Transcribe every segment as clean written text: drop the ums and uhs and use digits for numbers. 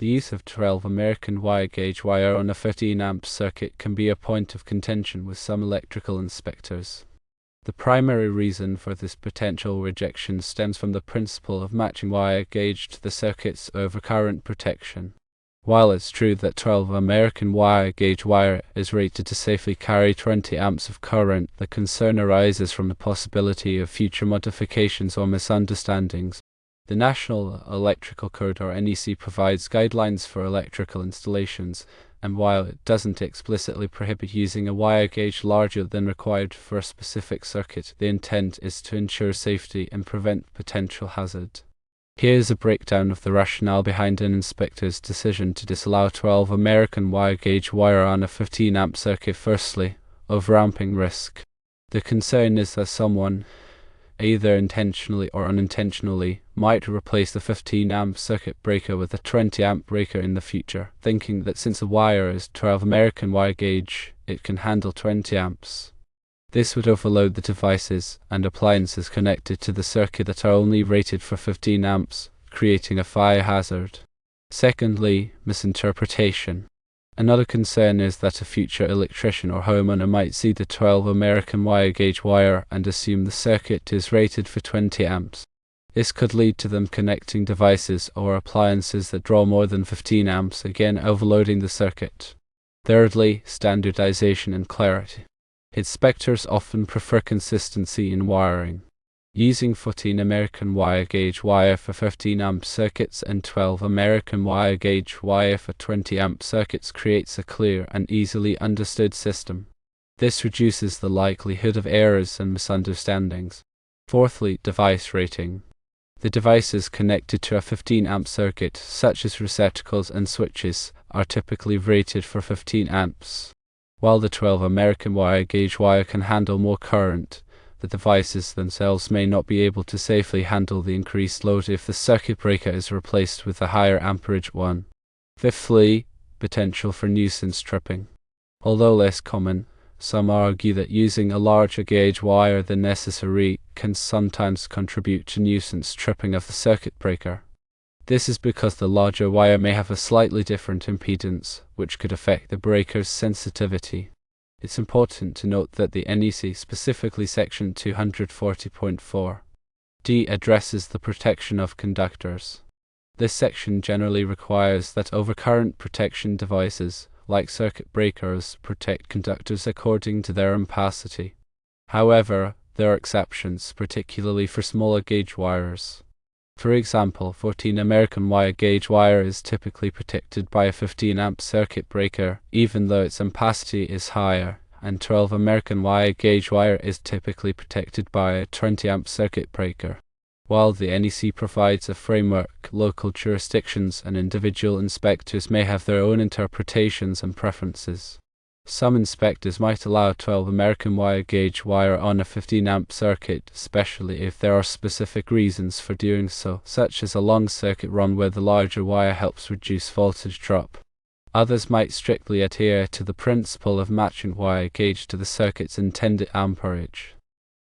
The use of 12 American wire gauge wire on a 15 amp circuit can be a point of contention with some electrical inspectors. The primary reason for this potential rejection stems from the principle of matching wire gauge to the circuit's overcurrent protection. While it's true that 12 American wire gauge wire is rated to safely carry 20 amps of current, the concern arises from the possibility of future modifications or misunderstandings. The National Electrical Code, or NEC, provides guidelines for electrical installations, and while it doesn't explicitly prohibit using a wire gauge larger than required for a specific circuit, the intent is to ensure safety and prevent potential hazard. Here's a breakdown of the rationale behind an inspector's decision to disallow 12 American wire gauge wire on a 15 amp circuit. Firstly, over-amping risk. The concern is that someone, either intentionally or unintentionally, might replace the 15 amp circuit breaker with a 20 amp breaker in the future, thinking that since the wire is 12 American wire gauge, it can handle 20 amps. This would overload the devices and appliances connected to the circuit that are only rated for 15 amps, creating a fire hazard. Secondly, misinterpretation. Another concern is that a future electrician or homeowner might see the 12 American wire gauge wire and assume the circuit is rated for 20 amps. This could lead to them connecting devices or appliances that draw more than 15 amps, again overloading the circuit. Thirdly, standardization and clarity. Inspectors often prefer consistency in wiring. Using 14 American wire gauge wire for 15 amp circuits and 12 American wire gauge wire for 20 amp circuits creates a clear and easily understood system. This reduces the likelihood of errors and misunderstandings. Fourthly, device rating. The devices connected to a 15 amp circuit, such as receptacles and switches, are typically rated for 15 amps. While the 12 American wire gauge wire can handle more current, the devices themselves may not be able to safely handle the increased load if the circuit breaker is replaced with a higher amperage one. Fifthly, potential for nuisance tripping. Although less common, some argue that using a larger gauge wire than necessary can sometimes contribute to nuisance tripping of the circuit breaker. This is because the larger wire may have a slightly different impedance, which could affect the breaker's sensitivity. It's important to note that the NEC, specifically Section 240.4d, addresses the protection of conductors. This section generally requires that overcurrent protection devices, like circuit breakers, protect conductors according to their ampacity. However, there are exceptions, particularly for smaller gauge wires. For example, 14 American wire gauge wire is typically protected by a 15 amp circuit breaker, even though its ampacity is higher, and 12 American wire gauge wire is typically protected by a 20 amp circuit breaker. While the NEC provides a framework, local jurisdictions and individual inspectors may have their own interpretations and preferences. Some inspectors might allow 12 American wire gauge wire on a 15 amp circuit, especially if there are specific reasons for doing so, such as a long circuit run where the larger wire helps reduce voltage drop. Others might strictly adhere to the principle of matching wire gauge to the circuit's intended amperage.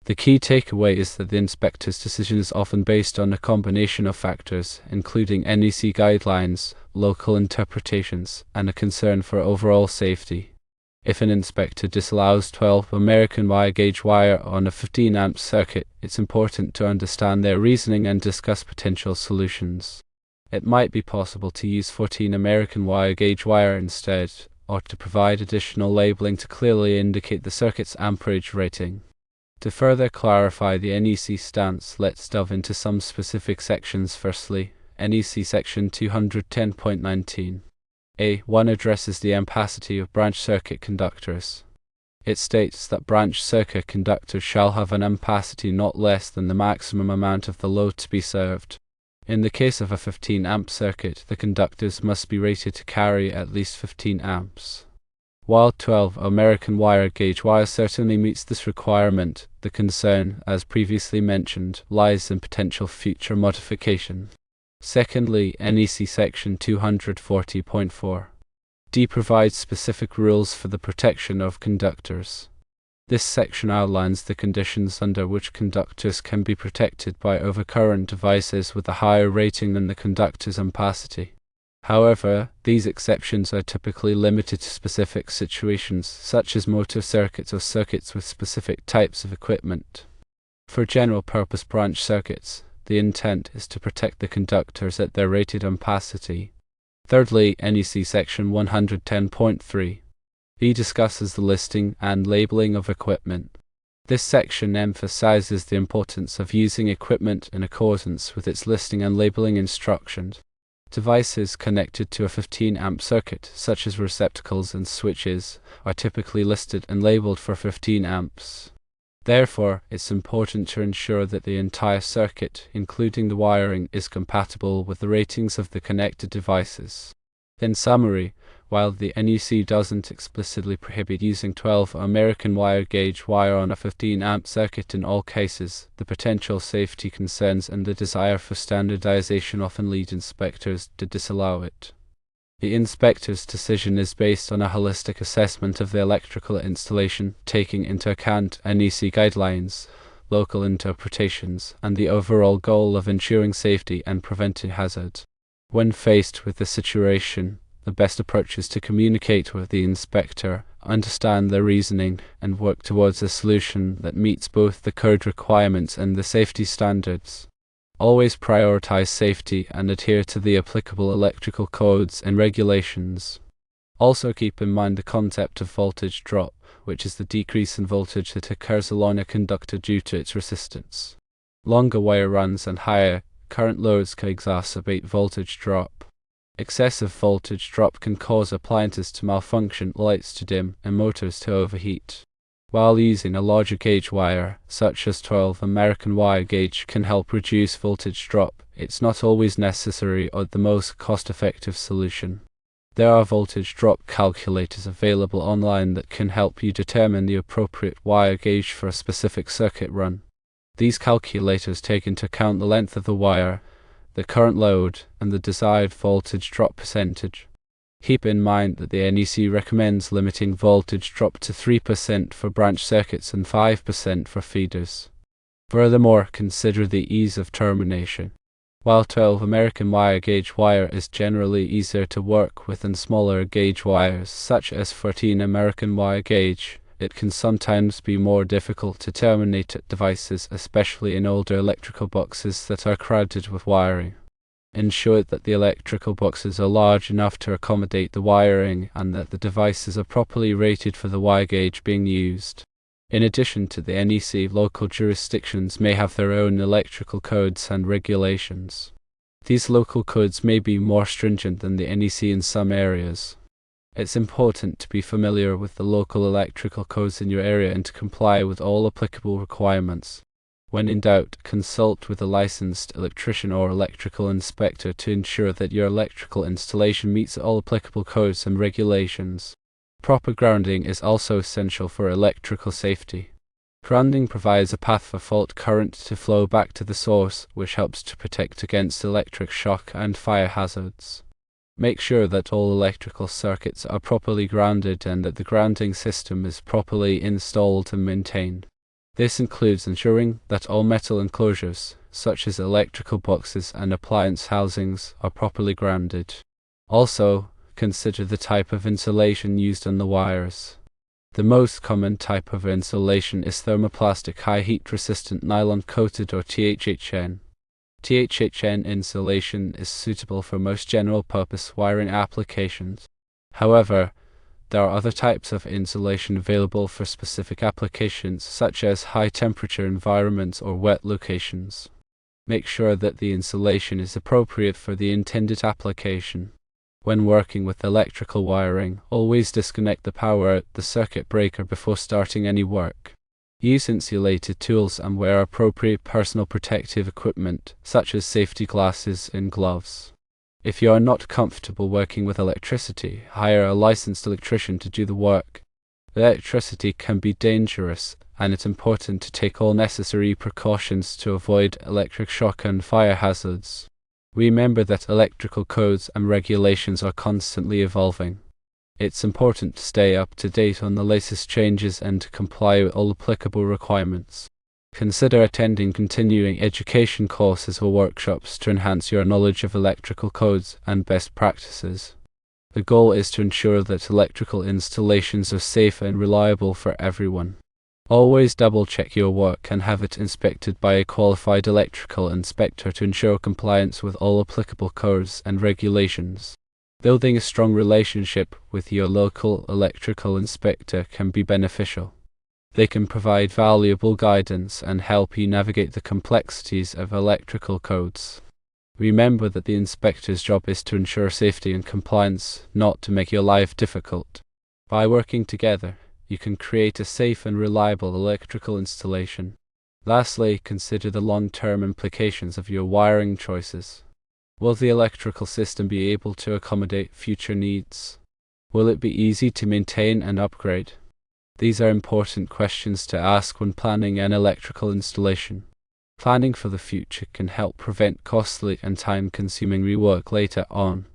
The key takeaway is that the inspector's decision is often based on a combination of factors, including NEC guidelines, local interpretations, and a concern for overall safety. If an inspector disallows 12 American wire gauge wire on a 15 amp circuit, it's important to understand their reasoning and discuss potential solutions. It might be possible to use 14 American wire gauge wire instead, or to provide additional labeling to clearly indicate the circuit's amperage rating. To further clarify the NEC stance, let's delve into some specific sections. Firstly, NEC Section 210.19. A1 addresses the ampacity of branch circuit conductors. It states that branch circuit conductors shall have an ampacity not less than the maximum amount of the load to be served. In the case of a 15 amp circuit, the conductors must be rated to carry at least 15 amps. While 12 American wire gauge wire certainly meets this requirement, the concern, as previously mentioned, lies in potential future modification. Secondly, NEC Section 240.4. D provides specific rules for the protection of conductors. This section outlines the conditions under which conductors can be protected by overcurrent devices with a higher rating than the conductor's ampacity. However, these exceptions are typically limited to specific situations, such as motor circuits or circuits with specific types of equipment. For general-purpose branch circuits, the intent is to protect the conductors at their rated ampacity. Thirdly, NEC Section 110.3. E discusses the listing and labeling of equipment. This section emphasizes the importance of using equipment in accordance with its listing and labeling instructions. Devices connected to a 15-amp circuit, such as receptacles and switches, are typically listed and labeled for 15 amps. Therefore, it's important to ensure that the entire circuit, including the wiring, is compatible with the ratings of the connected devices. In summary, while the NEC doesn't explicitly prohibit using 12 American wire gauge wire on a 15-amp circuit in all cases, the potential safety concerns and the desire for standardization often lead inspectors to disallow it. The inspector's decision is based on a holistic assessment of the electrical installation, taking into account NEC guidelines, local interpretations, and the overall goal of ensuring safety and preventing hazards. When faced with the situation, the best approach is to communicate with the inspector, understand their reasoning, and work towards a solution that meets both the code requirements and the safety standards. Always prioritize safety and adhere to the applicable electrical codes and regulations. Also keep in mind the concept of voltage drop, which is the decrease in voltage that occurs along a conductor due to its resistance. Longer wire runs and higher current loads can exacerbate voltage drop. Excessive voltage drop can cause appliances to malfunction, lights to dim, and motors to overheat. While using a larger gauge wire, such as 12 American wire gauge, can help reduce voltage drop, it's not always necessary or the most cost-effective solution. There are voltage drop calculators available online that can help you determine the appropriate wire gauge for a specific circuit run. These calculators take into account the length of the wire, the current load, and the desired voltage drop percentage. Keep in mind that the NEC recommends limiting voltage drop to 3% for branch circuits and 5% for feeders. Furthermore, consider the ease of termination. While 12 American wire gauge wire is generally easier to work with than smaller gauge wires such as 14 American wire gauge, it can sometimes be more difficult to terminate at devices, especially in older electrical boxes that are crowded with wiring. Ensure that the electrical boxes are large enough to accommodate the wiring and that the devices are properly rated for the wire gauge being used. In addition to the NEC, local jurisdictions may have their own electrical codes and regulations. These local codes may be more stringent than the NEC in some areas. It's important to be familiar with the local electrical codes in your area and to comply with all applicable requirements. When in doubt, consult with a licensed electrician or electrical inspector to ensure that your electrical installation meets all applicable codes and regulations. Proper grounding is also essential for electrical safety. Grounding provides a path for fault current to flow back to the source, which helps to protect against electric shock and fire hazards. Make sure that all electrical circuits are properly grounded and that the grounding system is properly installed and maintained. This includes ensuring that all metal enclosures, such as electrical boxes and appliance housings, are properly grounded. Also, consider the type of insulation used on the wires. The most common type of insulation is thermoplastic high heat resistant nylon coated or THHN. THHN insulation is suitable for most general purpose wiring applications. However, there are other types of insulation available for specific applications, such as high-temperature environments or wet locations. Make sure that the insulation is appropriate for the intended application. When working with electrical wiring, always disconnect the power at the circuit breaker before starting any work. Use insulated tools and wear appropriate personal protective equipment, such as safety glasses and gloves. If you are not comfortable working with electricity, hire a licensed electrician to do the work. Electricity can be dangerous, and it's important to take all necessary precautions to avoid electric shock and fire hazards. Remember that electrical codes and regulations are constantly evolving. It's important to stay up to date on the latest changes and to comply with all applicable requirements. Consider attending continuing education courses or workshops to enhance your knowledge of electrical codes and best practices. The goal is to ensure that electrical installations are safe and reliable for everyone. Always double-check your work and have it inspected by a qualified electrical inspector to ensure compliance with all applicable codes and regulations. Building a strong relationship with your local electrical inspector can be beneficial. They can provide valuable guidance and help you navigate the complexities of electrical codes. Remember that the inspector's job is to ensure safety and compliance, not to make your life difficult. By working together, you can create a safe and reliable electrical installation. Lastly, consider the long-term implications of your wiring choices. Will the electrical system be able to accommodate future needs? Will it be easy to maintain and upgrade? These are important questions to ask when planning an electrical installation. Planning for the future can help prevent costly and time-consuming rework later on.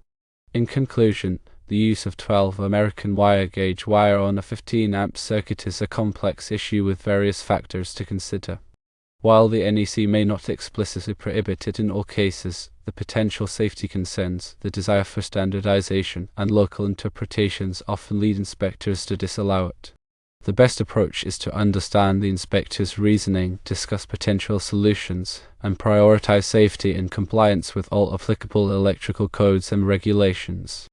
In conclusion, the use of 12 American wire gauge wire on a 15-amp circuit is a complex issue with various factors to consider. While the NEC may not explicitly prohibit it in all cases, the potential safety concerns, the desire for standardization, and local interpretations often lead inspectors to disallow it. The best approach is to understand the inspector's reasoning, discuss potential solutions, and prioritize safety and compliance with all applicable electrical codes and regulations.